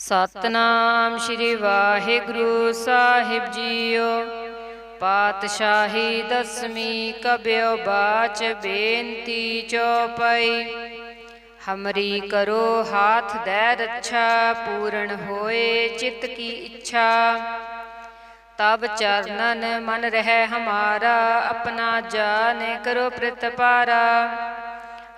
सतनाम श्री वाहिगुरु साहिब जीओ। पातशाही दसवीं कब्यो बाच बेनती चौपाई। हमरी करो हाथ दै रक्षा, पूर्ण होए चित्त की इच्छा। तब चरणन मन रह हमारा, अपना जान करो प्रतिपारा।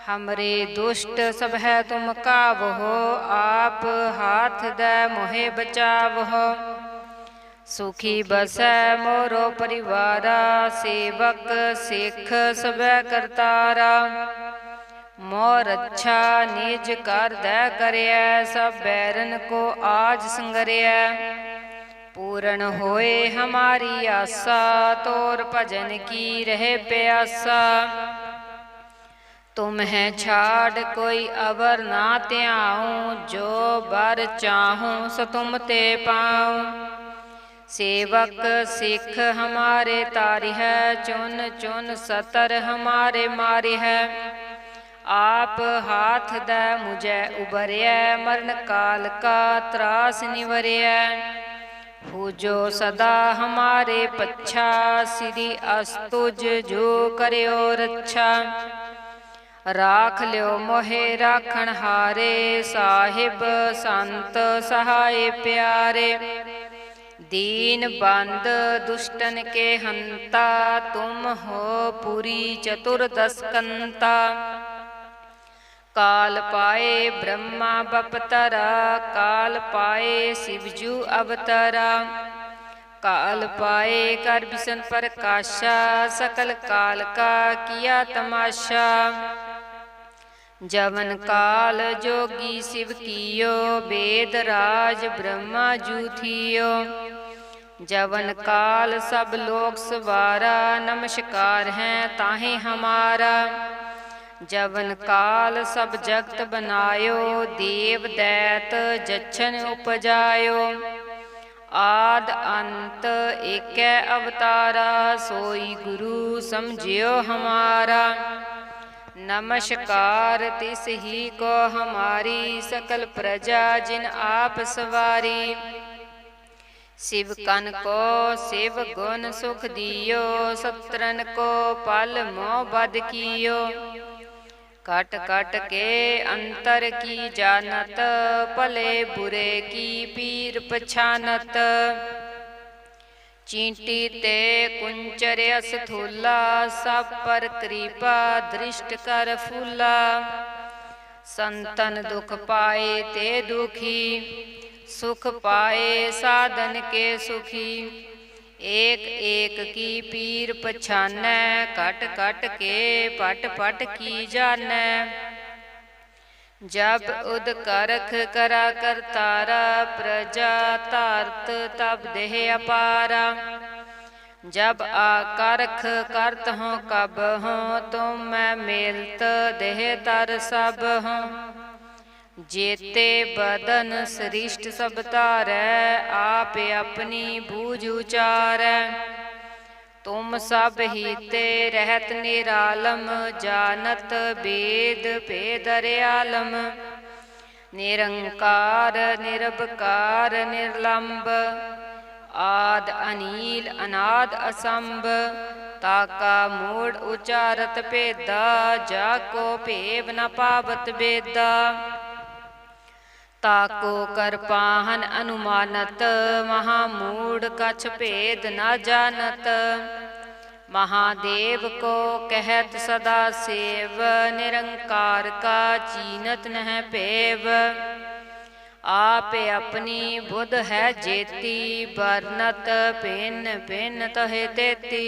हमरे दुष्ट सब है तुम कावहो, आप हाथ दै मोहे बचावहो। सुखी बसै मोरो परिवारा, सेवक सिख सब करतारा। मोर अच्छा निज कर दै करयै, सब बैरन को आज संगरियै। पूर्ण होए हमारी आशा, तोर भजन की रहे प्यासा। तुम्हें छाड़ कोई अवर ना त्याऊँ, जो बर चाहूँ सो तुम ते पाऊँ। सेवक सिख हमारे तारि है, चुन चुन सतर हमारे मारि है। आप हाथ दै मुझे उबरियै, मरण काल का त्रास निवरियै। पूजो सदा हमारे पच्छा, श्री अस्तुज जो करयो रक्षा। राख लियो मोहे राखण हारे, साहिब संत सहाय प्यारे। दीन बंद दुष्टन के हंता, तुम हो पूरी चतुर्दशकंता। काल पाए ब्रह्मा बपतरा, काल पाए शिवजू अवतरा। काल पाए कर बिसन प्रकाशा, सकल काल का किया तमाशा। जवन काल जोगी शिव कियो, वेद राज ब्रह्मा जू थियो। जवन काल सब लोक सवारा, नमस्कार है ताहि हमारा। जवन काल सब जगत बनायो, देव दैत जच्छन उपजायो। आद अंत एकै अवतारा, सोई गुरु समझियो हमारा। नमस्कार तिस ही को हमारी, सकल प्रजा जिन आप सवारी। शिव कन को शिव गुण सुख दियो, सत्रन को पल मोह बद कियो। कट कट के अंतर की जानत, भले बुरे की पीर पछानत। चींटी ते कुंचर स्थूला, सब पर कृपा दृष्ट कर फूला। संतन दुख पाए ते दुखी, सुख पाए साधन के सुखी। एक एक की पीर पछानै, कट कट के पट पट की जानै। जब उद करख करा करतारा, प्रजा तारत तब देह अपारा। जब आकारख करत हों कब हों, तुम मैं मेलत देह तर सब हों। जेते बदन सृष्ट सब तारै, आप अपनी बूझ उचारै। तुम सब हीते रहत निरालम, जानत वेद भेदरयालम। निरंकार निरबकार निर्लंब, आद अनील अनाद असंभ। ताका मूढ़ उचारत भेदा, जाको भेव न पावत बेदा। ताको कर पाहन अनुमानत, महामूढ़ कछ भेद न जानत। महादेव को कहत सदा सेव, निरंकार का चीनत नह पेव। आप अपनी बुध है जेती, बरनत भिन्न भिन्न तहे तेती।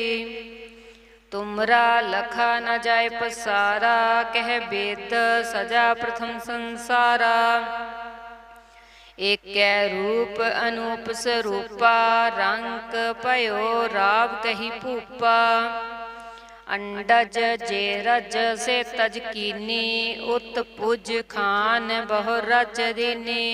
तुमरा लखा न जाय पसारा, कह वेद सजा प्रथम संसारा। एकै रूप अनूप स्वरूपा, रंक पयो राव कही भूपा। अंडज जे रज से तज कीनी, उत पुज खान बहु रज दीनी।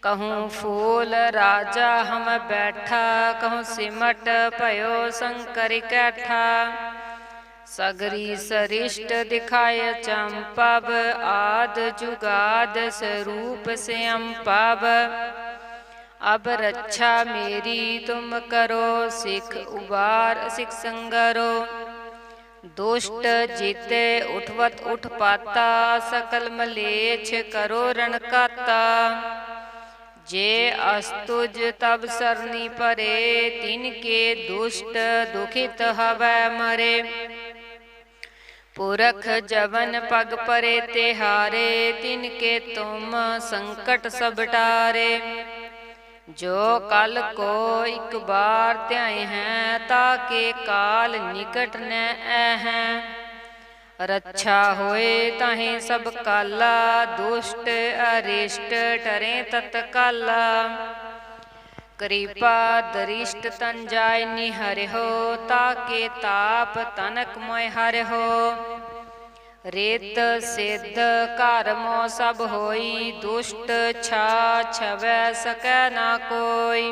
कहूँ फूल राजा हम बैठा, कहूँ सिमट पयो शंकर कैठा। सगरी सरिष्ट दिखाय चंपव, आद जुगाद स्वरूप श्याम पाव। अब रक्षा मेरी तुम करो, सिख उबार सिख संगरो। दुष्ट जीते उठवत उठ पाता, सकल मलेच्छ करो रण काता। जे अस्तुज तब सरनी परे, तिनके दुष्ट दुखित हवै मरे। पुरख जवन पग परे तिहारे, तिनके तुम संकट सब टारे। जो कल को एक बार त्याय हैं, ताके काल निकट न हैं। रक्षा होए ताहे सब काला, दुष्ट अरिष्ट टरे तत्काला। कृपा दरिष्ट तन जाय निहरिहो, ताके ताप तनक मोय हरिहो। रेत सिद्ध कर्मो सब होई, दुष्ट छा छवै सकै ना कोई।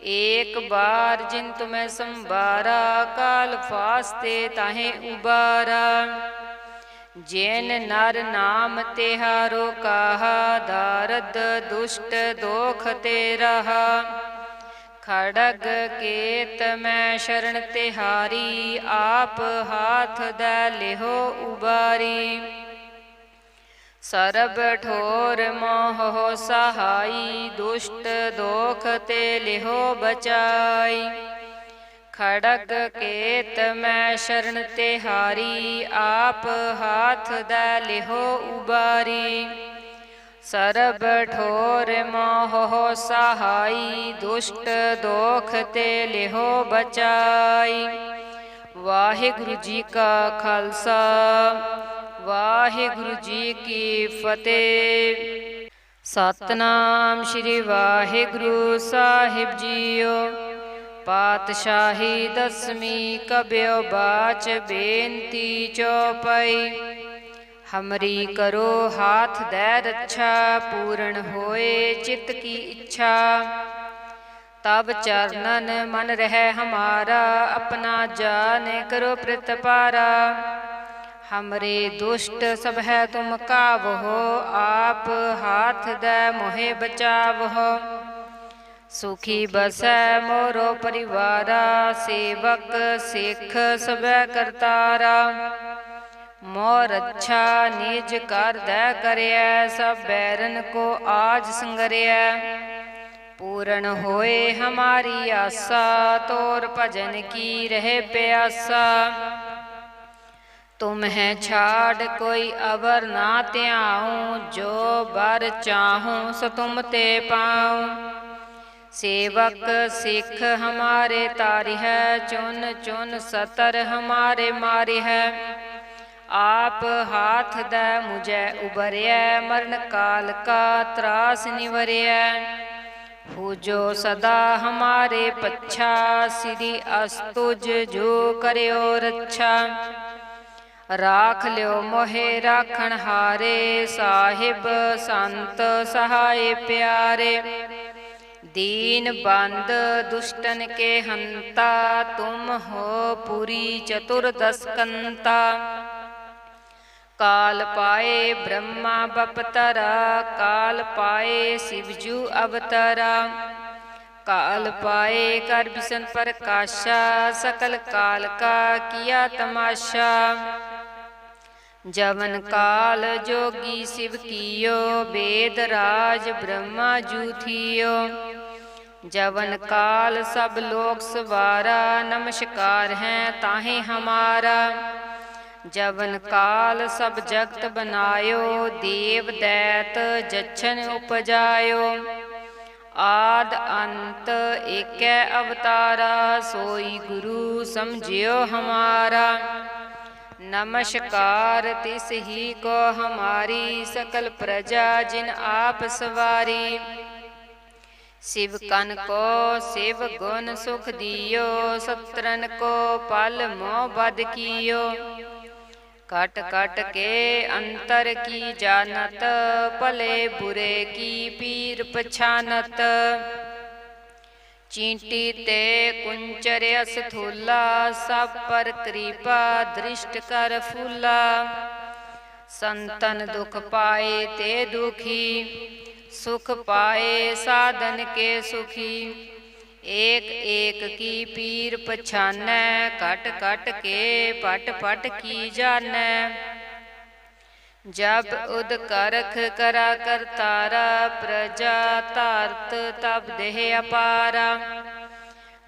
एक बार जिन तुम्हें संबारा, काल फास्ते ताहे उबारा। जैन नर नाम तिहारो कहा, दारद दुष्ट दोख ते रहा। खड़ग केत मैं शरण तिहारी, आप हाथ दै लिहो उबारी। सरब ठोर मोह सहाई, दुष्ट दोख ते लिहो बचाई। खड़ग केत मैं शरण तिहारी, आप हाथ दै लिहो उबारी। सरब ठोर मोह सहाई, दुष्ट दोख ते लिहो बचाई। वाहिगुरु जी का खालसा, वाहिगुरु जी की फतेह। सतनाम श्री वाहिगुरु साहिब जीओ। पातशाही दसवीं कब्यो बाच, बेनती चौपाई। हमरी करो हाथ दै रक्षा, पूर्ण होए चित्त की इच्छा। तब चरणन मन रह हमारा, अपना जान करो प्रतिपारा। हमरे दुष्ट सब है तुम कावहो, आप हाथ दै मोहे बचावहो। सुखी बसै मोरो परिवारा, सेवक सिख सब करतारा। मोर अच्छा निज कर दै करया, सब बैरन को आज संगरिया। पूर्ण होए हमारी आशा, तोर भजन की रहे प्यासा। तुम्हें छाड़ कोई अवर ना त्याऊं, जो बर चाहूं सो तुम ते पाऊं। सेवक सिख हमारे तारि है, चुन चुन सतर हमारे मारि है। आप हाथ दै मुझे उबरिया, मरण काल का त्रास निवरिया। पूजो सदा हमारे पच्छा, श्री अस्तुज जो करयो रक्षा। राख लियो मोहे राखण हारे, साहिब संत सहाय प्यारे। दीन बंद दुष्टन के हंता, तुम हो पुरी चतुर्दश कंता। काल पाए ब्रह्मा बपतरा, काल पाए शिवजू अवतरा। काल पाए कर विष्णु प्रकाशा, सकल काल का किया तमाशा। जवन काल जोगी शिव कियो, वेद राज ब्रह्मा जू थियो। जवन काल सब लोक सवारा, नमस्कार है ताहे हमारा। जवन काल सब जगत बनायो, देव दैत जच्छन उपजायो। आद अंत एक अवतारा, सोई गुरु समझियो हमारा। नमस्कार तिस ही को हमारी, सकल प्रजा जिन आप सवारी। शिव कन को शिव गुण सुख दियो, सत्रन को पल मोह बद कियो। कट कट के अंतर की जानत, भले बुरे की पीर पछानत। चींटी ते कुंचर्य स्थूला, सब पर कृपा दृष्ट कर फूला। संतन दुख पाए ते दुखी, सुख पाए साधन के सुखी। एक एक की पीर पछानै, कट कट के पट पट की जानै। जब उद करख करा करतारा, प्रजा तारत तब देह अपारा।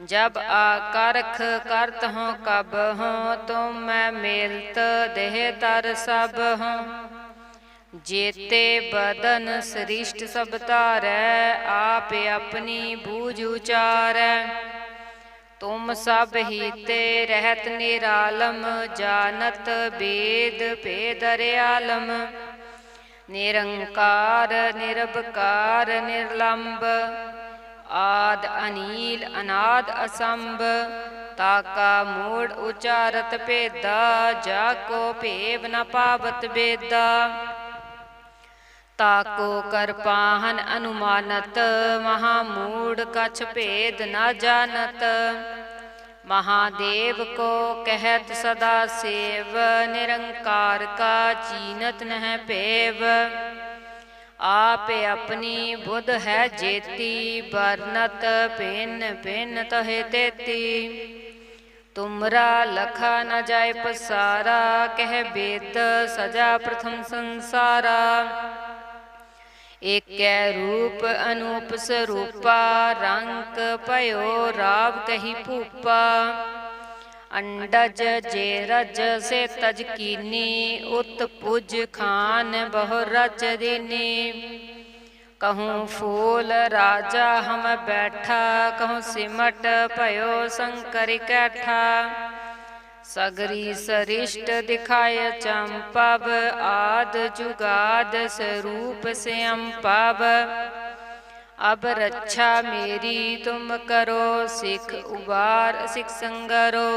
जब आकारख करत हों कब हों, तुम मैं मेलत देह तर सब हों। जेते बदन सृष्ट सब तारै, आप अपनी बूझ उचारै। तुम सब हीते रहत निरालम, जानत वेद भेद अर्यालम। निरंकार निरबकार निर्लंब, आद अनील अनाद असंभ। ताका मूढ़ उचारत भेदा, जाको भेव न पावत बेदा। ताको कर पाहन अनुमानत, महामूढ़ कछ भेद न जानत। महादेव को कहत सदा सेव, निरंकार का चीनत नह पेव। आप अपनी बुध है जेती, बरनत भिन्न भिन्न तहे तेती। तुमरा लखा न जाय पसारा, कह वेद सजा प्रथम संसारा। एकै रूप अनूप स्वरूपा, रंक पयो राव कही भूपा। अंडज जेरज से तज कीनी, उत पुज खान बहु रच दीनी। कहूँ फूल राजा हम बैठा, कहूँ सिमट पयो शंकर कैठा। सगरी सरिष्ट दिखाय चंपव, आद जुगाद स्वरूप से अम्पव। अब रक्षा मेरी तुम करो, सिख उबार सिख संगरो।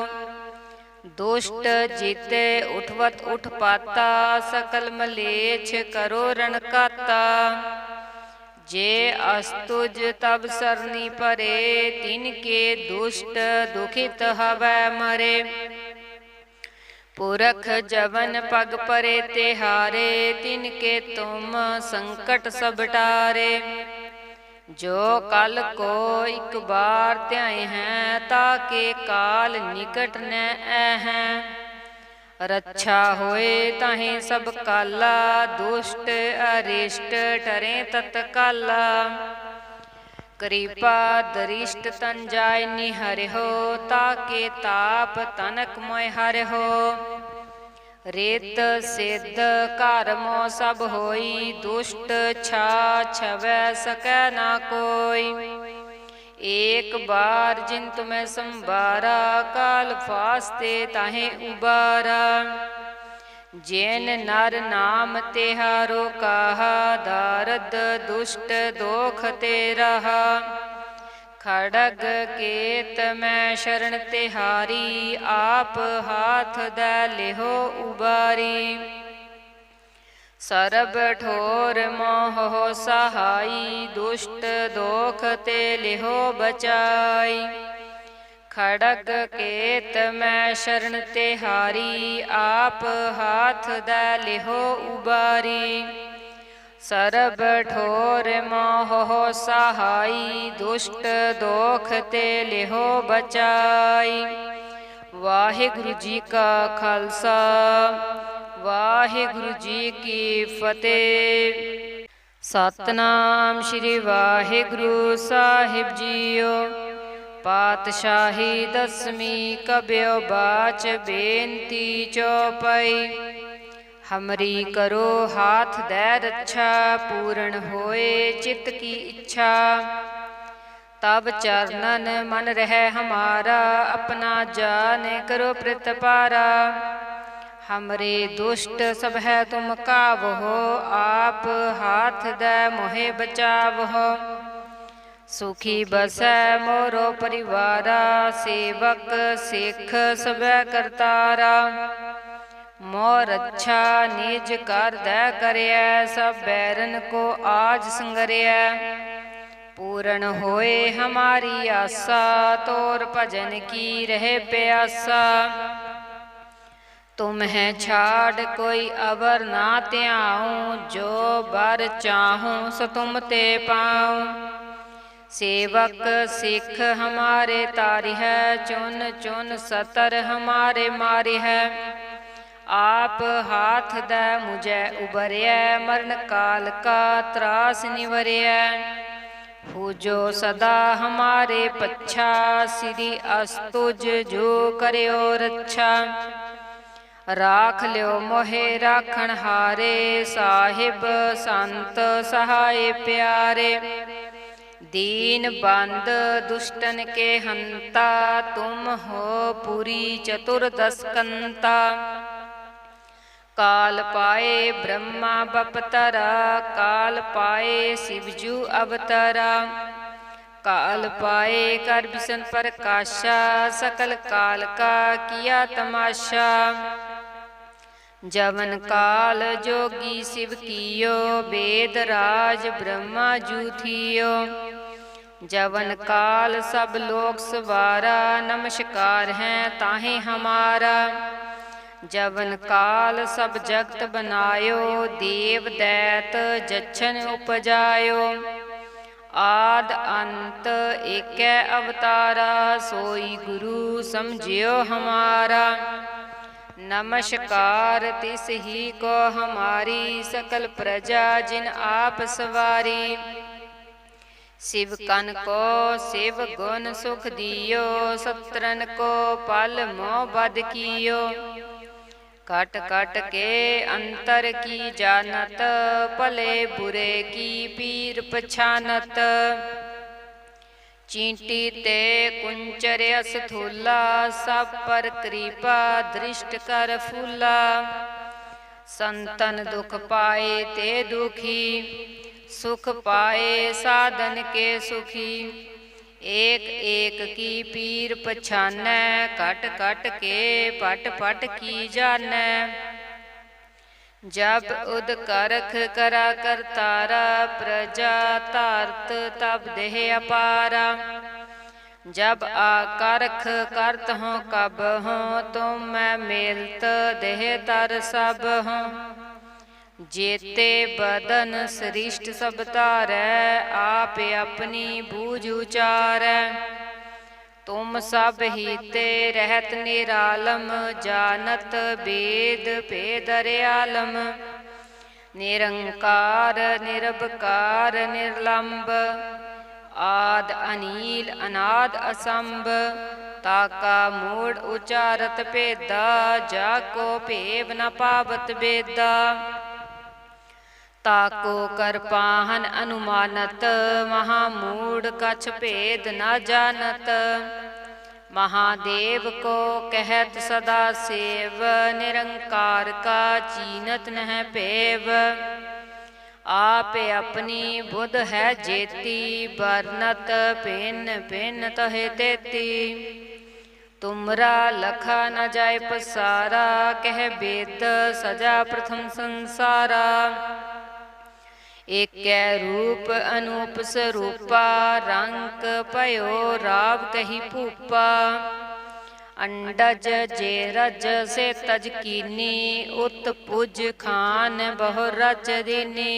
दुष्ट जीते उठवत उठ पाता, सकल मलेच्छ करो रणकाता। जे अस्तुज तब सरनी परे, तिनके दुष्ट दुखित हवै मरे। पुरख जवन पग परे तिहारे, तिनके तुम संकट सब टारे। जो कल को एक बार त्याय हैं, ताके काल निकट न हैं। रक्षा होए ताहे सब काला, दुष्ट अरिष्ट टरे तत्काला। कृपा दरिष्ट तन जाय निहरिहो, ताके ताप तनक मोय हरिहो। रेत सिद्ध कर्मो सब होई, दुष्ट छा छवै सकै ना कोई। एक बार जिन तुम्हें संबारा, काल फास्ते ताहे उबारा। जैन नर नाम तिहारो कहा, दारद दुष्ट दोख ते रहा। खड़ग केत मैं शरण तिहारी, आप हाथ दै लिहो उबारी। सरब ठोर मोह सहाई, दुष्ट दोख ते लिहो बचाई। खड़ग केत मैं शरण तिहारी, आप हाथ दै लिहो उबारी। सरब ठोर मोह सहाई, दुष्ट दोख ते लिहो बचाई। वाहिगुरु जी का खालसा, वाहिगुरु जी की फतेह। सतनाम श्री वाहिगुरु साहिब जीओ। पातशाही दसवीं कब्यो बाच, बेनती चौपाई। हमरी करो हाथ दै रक्षा, पूर्ण होए चित्त की इच्छा। तब चरणन मन रह हमारा, अपना जान करो प्रतिपारा। हमरे दुष्ट सब है तुम कावहो, आप हाथ दै मोहे बचावहो। सुखी बसै मोरो परिवारा, सेवक सिख सब करतारा। मोर अच्छा निज कर दै करयै, सब बैरन को आज संगरिया। पूर्ण होए हमारी आशा, तोर भजन की रहे प्यासा। तुम्हें छाड़ कोई अवर ना त्याऊं, जो बर चाहूं सो तुम ते पाऊं। सेवक सिख हमारे तारि है, चुन चुन सतर हमारे मारे है। आप हाथ दै मुझे उबरिया, मरण काल का त्रास निवरिया। हो जो सदा हमारे पच्छा, श्री अस्तुज जो करयो रक्षा। राख लियो मोहे राखण हारे, साहिब संत सहाय प्यारे। दीन बंद दुष्टन के हंता, तुम हो पुरी चतुर्दशकंता। काल पाए ब्रह्मा बपतरा, काल पाए शिवजू अवतरा। काल पाए कर विष्णु प्रकाशा, सकल काल का किया तमाशा। जवन काल जोगी शिव कियो, वेद राज ब्रह्मा जू थियो। जवन काल सब लोक सवारा, नमस्कार है ताहे हमारा। जवन काल सब जगत बनायो, देव दैत जच्छन उपजायो। आद अंत एकै अवतारा, सोई गुरु समझियो हमारा। नमस्कार तिस ही को हमारी, सकल प्रजा जिन आप सवारी। शिव कन को शिव गुण सुख दियो, सत्रन को पल मोह बद कियो। कट कट के अंतर की जानत, भले बुरे की पीर पछानत। चींटी ते कुंचर्य स्थूला, सब पर कृपा दृष्ट कर फूला। संतन दुख पाए ते दुखी, सुख पाए साधन के सुखी। एक एक की पीर पछानै, कट कट के पट पट की जानै। जब उद करख करा करतारा, प्रजा तारत तब देह अपारा। जब आकारख करत हों कब हों, तुम मैं मेलत देह तर सब हों। जेते बदन सृष्ट सब तारै, आप अपनी बूझ उचारै। तुम सब हीते रहत निरालम, जानत वेद भेद अर्यालम। निरंकार निरबकार निर्लंब, आद अनील अनाद असंभ। ताका मूढ़ उचारत भेदा, जाको भेव न पावत बेदा। ताको कर पाहन अनुमानत, महामूढ़ कछ भेद न जानत। महादेव को कहत सदा सेव, निरंकार का चीनत नह पेव। आप अपनी बुध है जेती, बरनत भिन्न भिन्न तहे तेती। तुमरा लखा न जाय पसारा, कह वेद सजा प्रथम संसारा। एकै रूप अनूप स्वरूपा, रंग पयो राव कही भूपा। अंडज जे रज से तज कीनी, उत पुज खान बहु रज दीनी।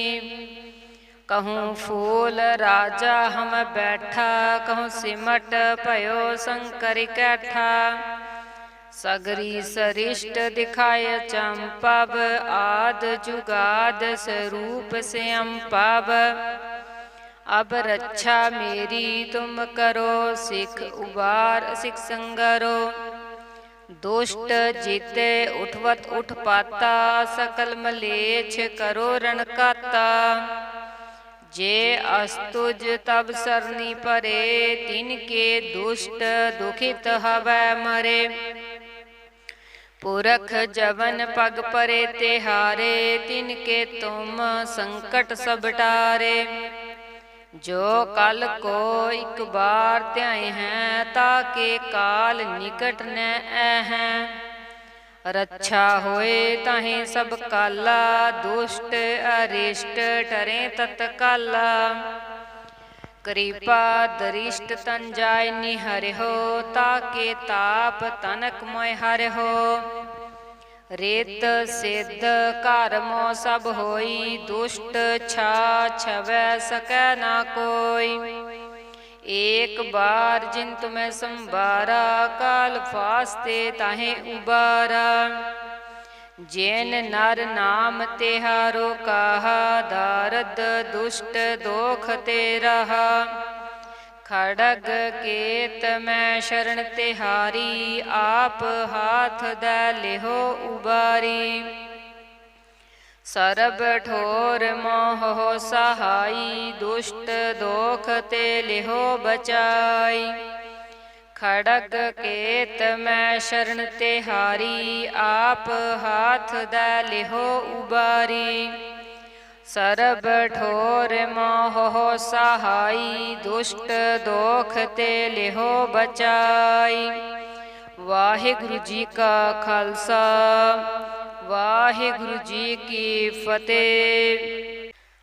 कहूँ फूल राजा हम बैठा, कहूँ सिमट पयो शंकर कैठा। सगरी सरिष्ट दिखाय चंपव, आद जुगाद स्वरूप से अम्पव। अब रक्षा मेरी तुम करो, सिख उबार सिख संगरो। दुष्ट जीते उठवत उठ पाता, सकल मलेच्छ करो रणकाता। जे अस्तुज तब सरनी परे, तिनके दुष्ट दुखित हवै मरे। पुरख जवन पग परे तिहारे, तिनके तुम संकट सब टारे। जो कल को एक बार त्याए हैं, ताके काल निकट न हैं। रक्षा होए ताहे सब काला, दुष्ट अरिष्ट टरे तत्काला। कृपा दरिष्ट तन जाय निहरिहो, ताके ताप तनक मोय हरिहो। रेत सिद्ध कर्मो सब होई, दुष्ट छा छवै सकै ना कोई। एक बार जिन तुम्हें संबारा, काल फास्ते ताहे उबारा। जैन नर नाम तिहारो कहा, दारद दुष्ट दोख ते रहा। खड़ग केत मैं शरण तिहारी, आप हाथ दै लिहो उबारी। सरब ठोर मोह सहाई, दुष्ट दोख ते लिहो बचाई। खड़ग केत मैं शरण तिहारी, आप हाथ दै लिहो उबारी। सरब ठोर मोह सहाई, दुष्ट दोख ते लिहो बचाई। वाहिगुरु जी का खालसा, वाहिगुरु जी की फतेह।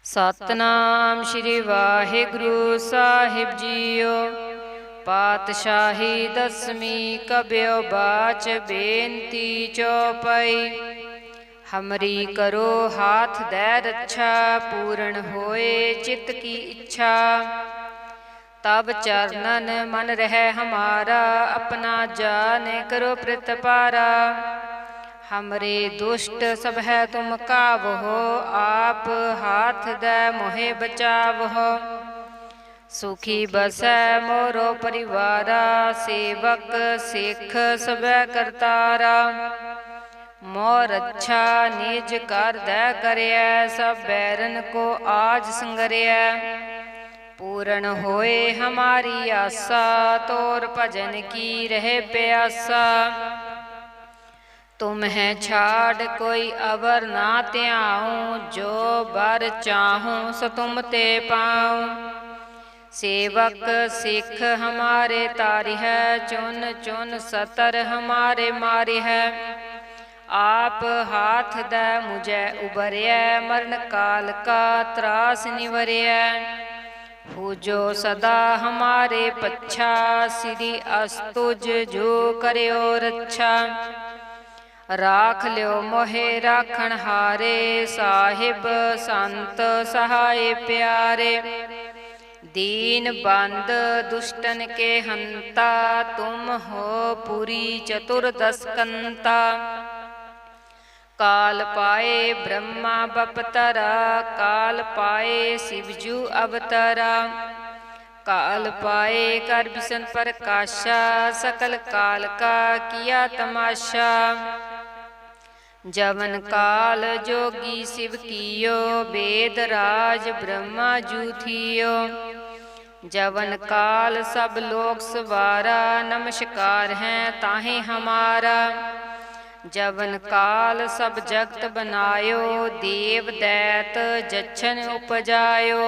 सतनाम श्री वाहिगुरु साहिब जीओ। पातशाही दसवीं कब्यो बाच, बेनती चौपाई। हमरी करो हाथ दै रक्षा, पूर्ण होए चित्त की इच्छा। तब चरणन मन रह हमारा, अपना जान करो प्रतिपारा। हमरे दुष्ट सब है तुम कावहो, आप हाथ दै मोहे बचावहो। सुखी बसै मोरो परिवारा, सेवक सिख सबै करतारा। मोर अच्छा निज कर दै करयै, सब बैरन को आज संगरिया। पूर्ण होए हमारी आशा, तोर भजन की रहे प्यासा। तुम्हें छाड़ कोई अवर ना त्याऊं, जो बर चाहूं सो तुम ते पाऊं। सेवक सिख हमारे तारि है, चुन चुन सतर हमारे मारि है। आप हाथ दै मुझे उबरिया, मरण काल का त्रास निवरिया। पूजो सदा हमारे पच्छा, श्री अस्तुज जो करियो रक्षा। राख लियो मोहे राखण हारे, साहिब संत सहाय प्यारे। दीन बंद दुष्टन के हंता, तुम हो पुरी चतुर्दशकंता। काल पाए ब्रह्मा बपतरा, काल पाए शिवजू अवतरा। काल पाए कर बिसन प्रकाशा, सकल काल का किया तमाशा। जवन काल जोगी शिव कियो, वेद राज ब्रह्मा जू थियो। जवन काल सब लोक सवारा, नमस्कार है ताहे हमारा। जवन काल सब जगत बनायो, देव दैत जच्छन उपजायो।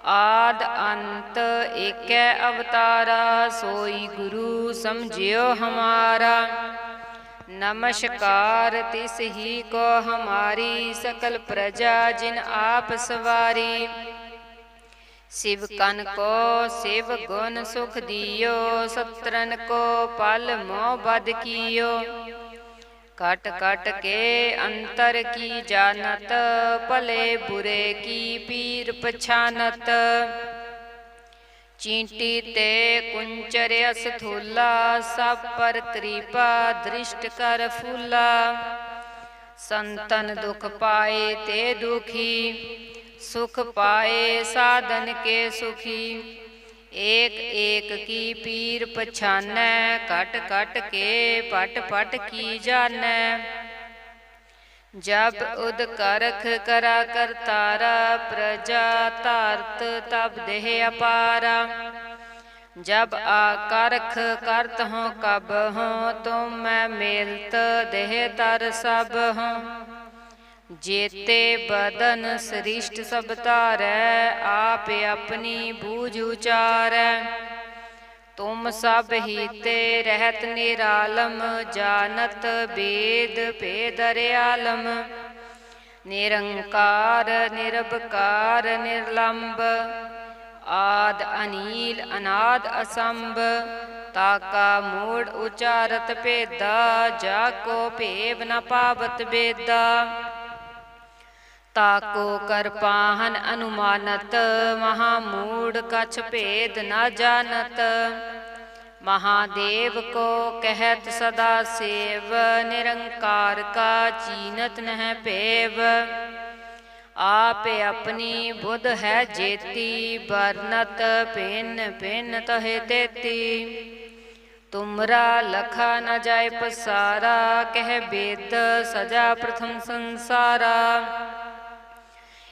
आद अंत एकै अवतारा, सोई गुरु समझियो हमारा। नमस्कार तिस ही को हमारी, सकल प्रजा जिन आप सवारी। शिव कन को शिव गुण सुख दियो, सत्रन को पल मोह बद कियो। कट कट के अंतर की जानत, भले बुरे की पीर पछानत। चींटी ते कुंचर अस्थूला, सब पर कृपा दृष्ट कर फूला। संतन दुख पाए ते दुखी, सुख पाए साधन के सुखी। एक एक की पीर पछानै, कट कट के पट पट की जानै। जब उद करख करा करतारा, प्रजा तारत तब देह अपारा। जब आकारख करत हों कब हों, तुम मैं मेलत देह तर सब हों। जेते बदन सृष्ट सब तारै, आप अपनी बूझ उचारै। तुम सब हीते रहत निरालम, जानत वेद भेदरयालम। निरंकार निरबकार निर्लंब, आद अनील अनाद असंभ, ताका मूढ़ उचारत भेदा, जाको भेव न पावत बेदा। ताको कर पाहन अनुमानत, महामूढ़ कछ भेद न जानत। महादेव को कहत सदा सेव, निरंकार का चीनत नह पेव। आप अपनी बुध है जेती, बरनत भिन्न भिन्न तहे तेती। तुमरा लखा न जाय पसारा, कह बेद सजा प्रथम संसारा।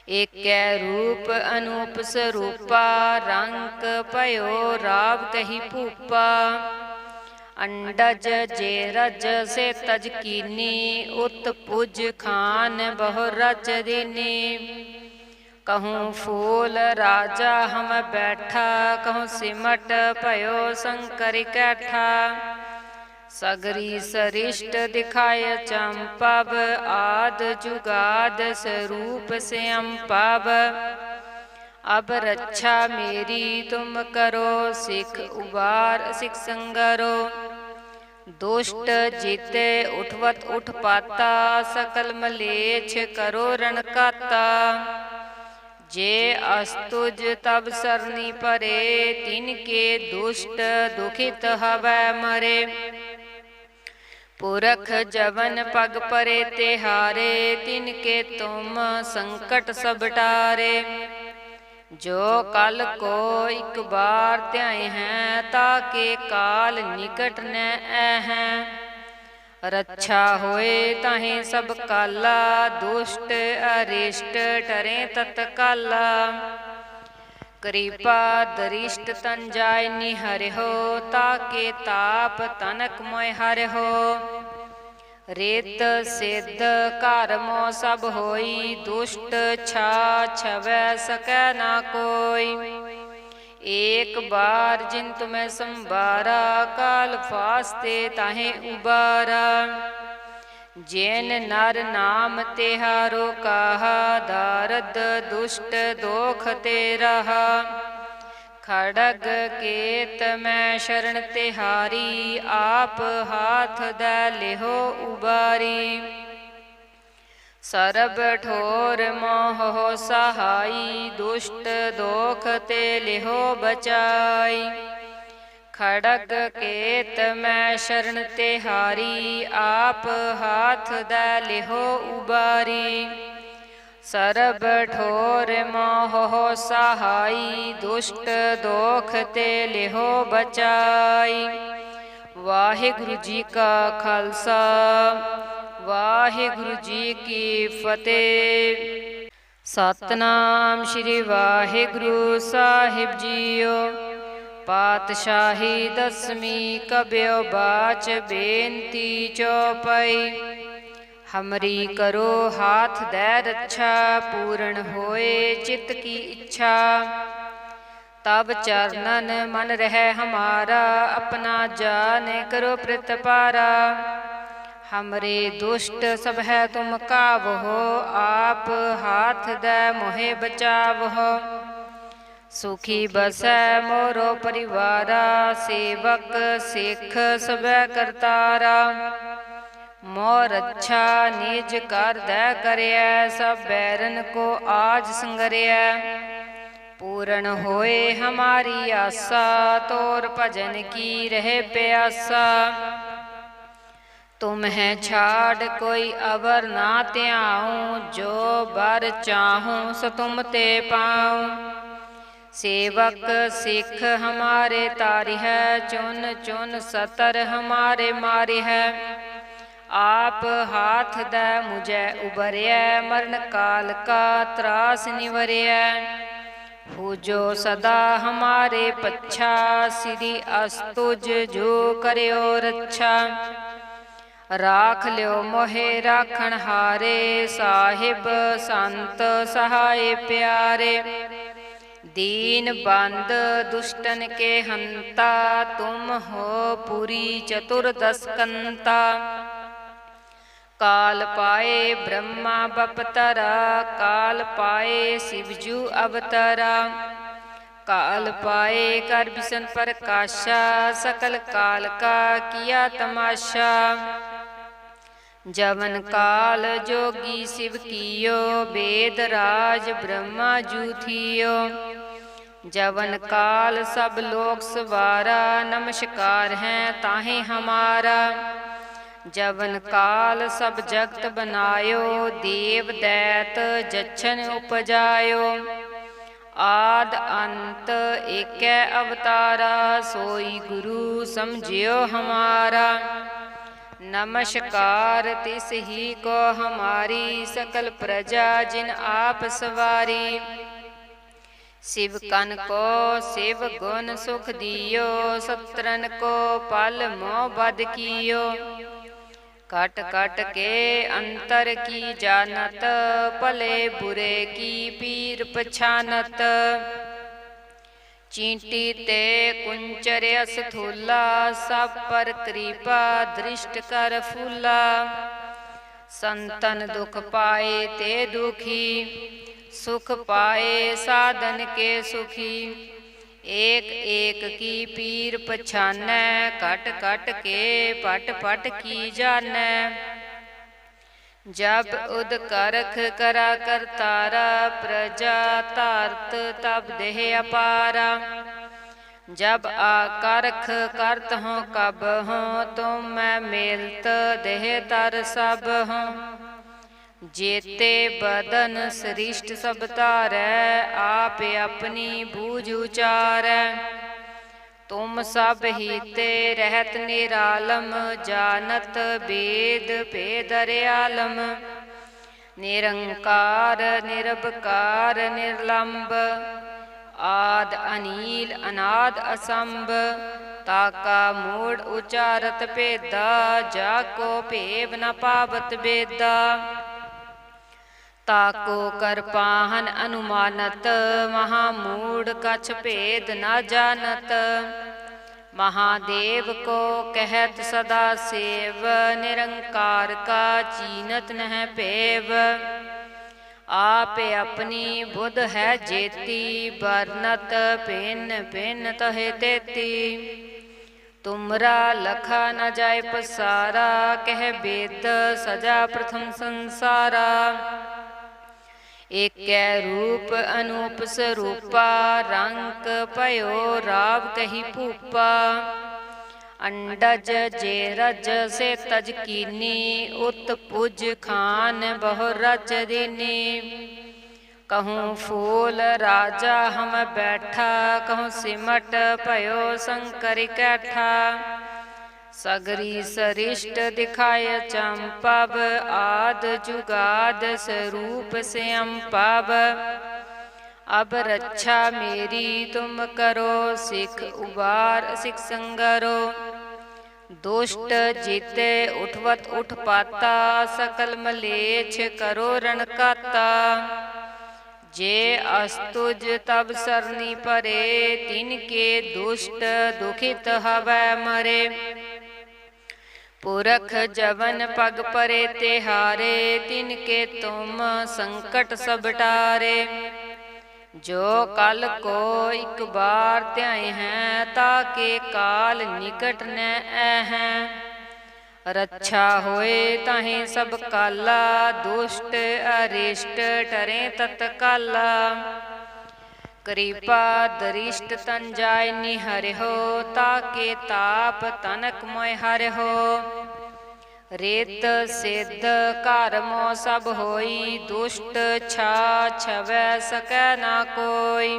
एक रूप अनूप स्वरूपा, रंग पयो राव कही भूपा। अंडज जेरज से तज कीनी, उत पुज खान बहु रच दीनी। कहूँ फूल राजा हम बैठा, कहूँ सिमट पयो शंकर कैठा। सगरी सरिष्ट दिखाय चंपव, आद जुगाद स्वरूप से अम्पव। अब रक्षा मेरी तुम करो, सिख उबार सिख संगरो। दुष्ट जीते उठवत उठ पाता, सकल मलेच्छ करो रणकाता। जे अस्तुज तब सरनी परे, तिनके दुष्ट दुखित हवै मरे। पुरख जवन पग परे तिहारे, तिनके तुम संकट सब टारे। जो कल को एक बार त्याय हैं, ताके काल निकट न हैं। रक्षा होए ताहे सब काला, दुष्ट अरिष्ट टरे तत्काला। कृपा दरिष्ट तन जाय निहर हो, ताके ताप तनक मोय हर हो। रेत सिद्ध कारमो सब होई, दुष्ट छा छवै सकै ना कोई। एक बार जिन तुम्हें संबारा, काल फास्ते ताहे उबारा। जैन नर नाम तिहारो कहा, दारद दुष्ट दोख ते रहा। खड़ग केत मैं शरण तिहारी, आप हाथ दै लिहो उबारी। सरब ठोर मोह हो सहाई, दुष्ट दोख ते लिहो बचाई। खड़ग केत मैं शरण तिहारी, आप हाथ दै लिहो उबारी। सरब ठोर मोह हो सहाई, दुष्ट दोख ते लिहो बचाई। वाहिगुरु जी का खालसा, वाहिगुरु जी की फतेह। सतनाम श्री वाहिगुरु साहिब जीओ। पातशाही दसवीं कब्यो बाच, बेनती चौपाई। हमरी करो हाथ दै रक्षा, पूर्ण होए चित्त की इच्छा। तब चरणन मन रह हमारा, अपना जान करो प्रतिपारा। हमरे दुष्ट सब है तुम कावहो, आप हाथ दै मोहे बचावहो। सुखी बसै मोरो परिवारा, सेवक सिख सब करतारा। मोर अच्छा निज कर दै करया, सब बैरन को आज संगरया। पूर्ण होए हमारी आशा, तोर भजन की रहे प्यासा। तुम्हें छाड़ कोई अवर ना त्याऊँ, जो बर चाहूँ सो तुम ते पाऊँ। सेवक सिख हमारे तारि है, चुन चुन सतर हमारे मारि है। आप हाथ दै मुझे उबरया, मरण काल का त्रास निवरया। पूजो सदा हमारे पच्छा, श्री अस्तुज जो करयो रक्षा। राख लियो मोहे राखण हारे, साहिब संत सहाय प्यारे। दीन बंद दुष्टन के हंता, तुम हो पुरी चतुर्दश कंता। काल पाए ब्रह्मा बपतरा, काल पाए शिवजू अवतरा। काल पाए कर बिसन प्रकाशा, सकल काल का किया तमाशा। जवन काल जोगी शिव कियो, वेद राज ब्रह्मा जू थियो। जवन काल सब लोक सवारा, नमस्कार है ताहे हमारा। जवन काल सब जगत बनायो, देव दैत जच्छन उपजायो। आद अंत एकै अवतारा, सोई गुरु समझियो हमारा। नमस्कार तिस ही को हमारी, सकल प्रजा जिन आप सवारी। शिव कन को शिव गुण सुख दियो, सत्रन को पल मोह बद कियो। कट कट के अंतर की जानत, भले बुरे की पीर पछानत। चींटी ते कुंचर स्थूला, सब पर कृपा दृष्ट कर फूला। संतन दुख पाए ते दुखी, सुख पाए साधन के सुखी। एक एक की पीर पछानै, कट कट के पट पट की जानै। जब उद करख करा करतारा, प्रजा तारत तब देह अपारा। जब आकारख करत हों कब हों, तुम मैं मेलत देह तर सब हों। जेते बदन सृष्ट सब तारै, आप अपनी बूझ उचारै। तुम सब हीते रहत निरालम, जानत वेद भेद अर्यालम। निरंकार निरबकार निर्लंब, आद अनील अनाद असंभ। ताका मूढ़ उचारत भेदा, जाको भेव न पावत बेदा। ताको कर पाहन अनुमानत, महामूढ़ कछ भेद न जानत। महादेव को कहत सदा सेव, निरंकार का चीनत नह पेव। आप अपनी बुध है जेती, बरनत भिन्न भिन्न तहे तेती। तुमरा लखा न जाय पसारा, कह वेद सजा प्रथम संसारा। एकै रूप अनूप स्वरूपा, रंक पयो राव कही भूपा। अंडज जे रज से तज कीनी, उत पुज खान बहु रच दीनी। कहूँ फूल राजा हम बैठा, कहूँ सिमट पयो शंकर कैठा। सगरी सरिष्ट दिखाय चंपव, आद जुगाद स्वरूप से अम्पव। अब रक्षा मेरी तुम करो, सिख उबार सिख संगरो। दुष्ट जीते उठवत उठ पाता, सकल मलेच्छ करो रणकाता। जे अस्तुज तब सरनी परे, तिनके दुष्ट दुखित हवै मरे। पुरख जवन पग परे तिहारे, तिनके तुम संकट सब टारे। जो कल को एक बार त्याय हैं, ताके काल निकट न हैं। रक्षा होए ताहे सब काला, दुष्ट अरिष्ट टरे तत्काला। कृपा दरिष्ट तन जाय निहर हो, ताके ताप तनक मोय हर हो। रेत सिद्ध कारमो सब होई, दुष्ट छा छवै सकै ना कोई।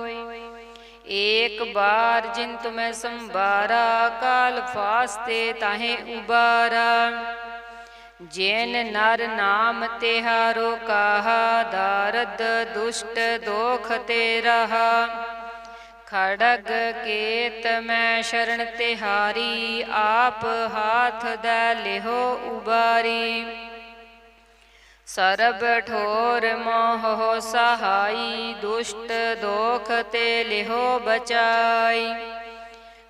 एक बार जिन तुम्हें संबारा, काल फास्ते ताहे उबारा। जैन नर नाम तिहारो कहा, दारद दुष्ट दोख ते रहा। खड़ग केत मैं शरण तिहारी, आप हाथ दै लिहो उबारी। सरब ठोर मोह हो सहाई, दुष्ट दोख ते लिहो बचाई।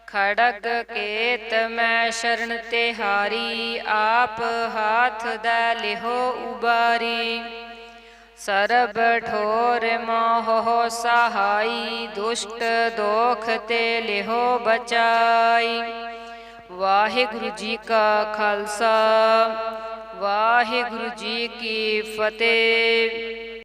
खड़ग केत मैं शरण तिहारी, आप हाथ दै लिहो उबारी। ਸਰਬ ਠੋਰ ਮੋਹ ਸਹਾਈ, ਦੁਸ਼ਟ ਦੋਖ ਤੇ ਲਿਹੋ ਬਚਾਈ। ਵਾਹਿਗੁਰੂ ਜੀ ਕਾ ਖਾਲਸਾ, ਵਾਹਿਗੁਰੂ ਜੀ ਕੀ ਫਤਿਹ।